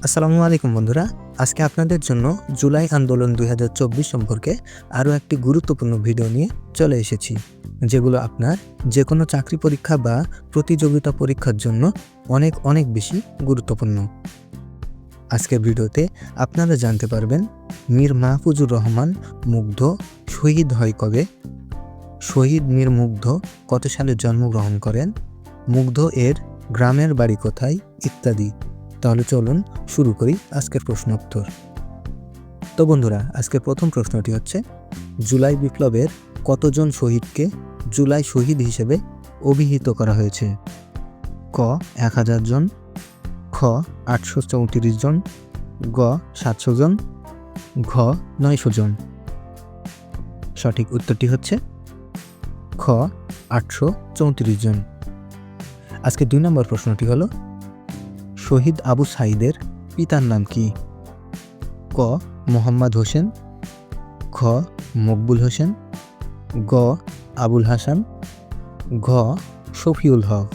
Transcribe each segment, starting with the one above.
আসসালামু আলাইকুম বন্ধুরা। আজকে আপনাদের জন্য জুলাই আন্দোলন ২০২৪ সম্পর্কে আরও একটি গুরুত্বপূর্ণ ভিডিও নিয়ে চলে এসেছি, যেগুলো আপনার যে কোনো চাকরি পরীক্ষা বা প্রতিযোগিতা পরীক্ষার জন্য অনেক অনেক বেশি গুরুত্বপূর্ণ। আজকের ভিডিওতে আপনারা জানতে পারবেন মীর মাহফুজুর রহমান মুগ্ধ শহীদ হয় কবে, শহীদ মীর মুগ্ধ কত সালে জন্মগ্রহণ করেন, মুগ্ধ এর গ্রামের বাড়ি কোথায় ইত্যাদি। তাহলে চলুন শুরু করি আজকের প্রশ্ন উত্তর। তো বন্ধুরা, আজকের প্রথম প্রশ্নটি হচ্ছে, জুলাই বিপ্লবের কতজন শহীদকে জুলাই শহীদ হিসেবে অভিহিত করা হয়েছে? ক ১০০০ জন, খ ৮৩৪ জন, গ ৭০০ জন, ঘ ৯০০ জন। সঠিক উত্তরটি হচ্ছে খ ৮৩৪ জন। আজকে ২ নম্বর প্রশ্নটি হলো, শহীদ আবু সাঈদের পিতার নাম কি? ক মোহাম্মদ হোসেন, খ মকবুল হোসেন, গ আবুল হাসান, ঘ শফিউল হক।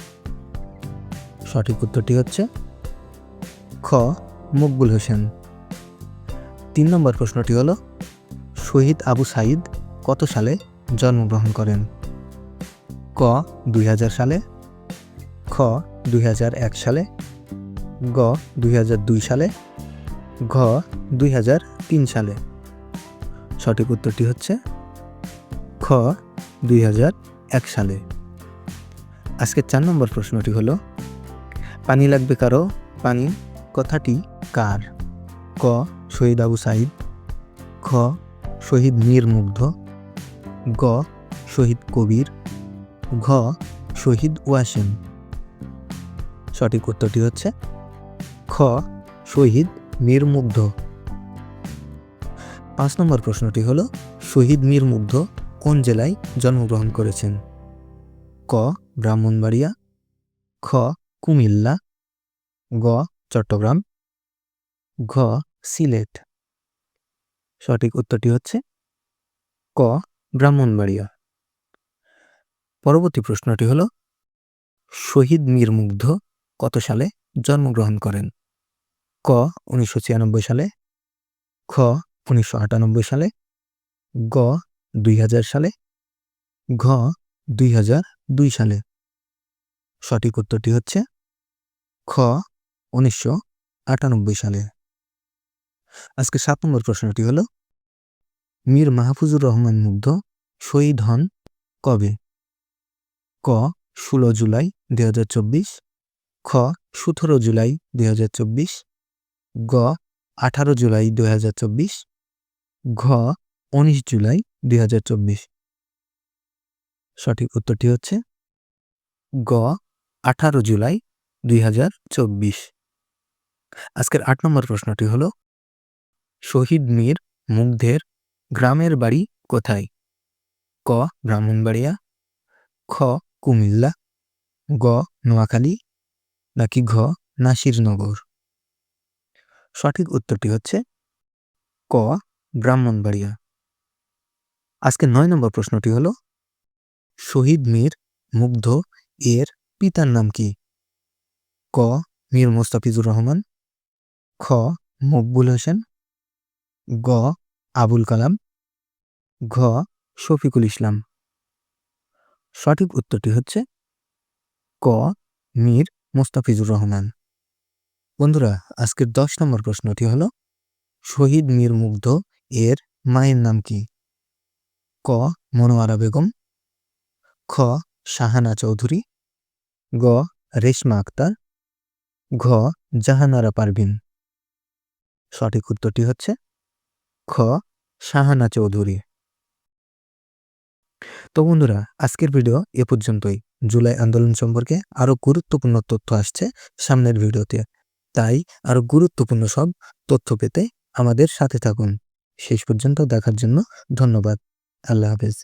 সঠিক উত্তরটি হচ্ছে খ মকবুল হোসেন। ৩ নম্বর প্রশ্নটি হলো, শহীদ আবু সাঈদ কত সালে জন্মগ্রহণ করেন? ক ২০০০ সালে, খ ২০০১ সালে, গ ২০০২ সালে, ঘ ২০০৩ সালে। সঠিক উত্তরটি হচ্ছে খ ২০০১ সালে। আজকে ৪ নম্বর প্রশ্নটি হলো, পানি লাগবে কারো, পানি কথাটি কার? ক শহীদ আবু সাঈদ, খ শহীদ মীর মুগ্ধ, গ শহীদ কবির, ঘ শহীদ ওয়াসিম। সঠিক উত্তরটি হচ্ছে খ শহীদ মীর মুগ্ধ। ৫ নম্বর প্রশ্নটি হলো, শহীদ মীর মুগ্ধ কোন জেলায় জন্মগ্রহণ করেছেন? ক ব্রাহ্মণবাড়িয়া, খ কুমিল্লা, গ চট্টগ্রাম, ঘ সিলেট। সঠিক উত্তরটি হচ্ছে ক ব্রাহ্মণবাড়িয়া। পরবর্তী প্রশ্নটি হলো, শহীদ মীর মুগ্ধ কত সালে জন্মগ্রহণ করেন? ক ১৯৯৬ সালে, খ ১৯৯৮ সালে, গ ২০০০ সালে, ঘ ২০০২ সালে। সঠিক উত্তরটি হচ্ছে খ ১৯৯৮ সালে। আজকে ৭ নম্বর প্রশ্নটি হলো, মীর মাহফুজুর রহমান মুগ্ধ শহীদ হন কবে? ক ১৬ জুলাই ২০২৪, খ ১৭ জুলাই ২০২৪, গ ১৮ জুলাই ২০২৪, ঘ ১৯ জুলাই ২০২৪। সঠিক উত্তরটি হচ্ছে গ ১৮ জুলাই ২০২৪। আজকের ৮ নম্বর প্রশ্নটি হলো, শহীদ মীর মুগ্ধের গ্রামের বাড়ি কোথায়? ক ব্রাহ্মণবাড়িয়া, খ কুমিল্লা, গ নোয়াখালী, নাকি ঘ নাসিরনগর। সঠিক উত্তরটি হচ্ছে ক ব্রাহ্মণবাড়িয়া। আজকে ৯ নম্বর প্রশ্নটি হলো, শহীদ মীর মুগ্ধ এর পিতার নাম কি? ক মীর মোস্তাফিজুর রহমান, খ মকবুল হোসেন, গ আবুল কালাম, ঘ শফিকুল ইসলাম। সঠিক উত্তরটি হচ্ছে ক মীর মোস্তাফিজুর রহমান। বন্ধুরা, আজকের ১০ নম্বর প্রশ্নটি হলো, শহীদ মীর মুগ্ধ এর মায়ের নাম কি? ক মনোয়ারা বেগম, খ শাহানা চৌধুরী, গ রেশমা আক্তার, ঘ জাহানারা পারভিন। সঠিক উত্তরটি হচ্ছে খ শাহানা চৌধুরী। তো বন্ধুরা, আজকের ভিডিও এ পর্যন্তই। জুলাই আন্দোলন সম্পর্কে আরও গুরুত্বপূর্ণ তথ্য আসছে সামনের ভিডিওতে, তাই আরও গুরুত্বপূর্ণ সব তথ্য পেতে আমাদের সাথে থাকুন। শেষ পর্যন্ত দেখার জন্য ধন্যবাদ। আল্লাহ হাফেজ।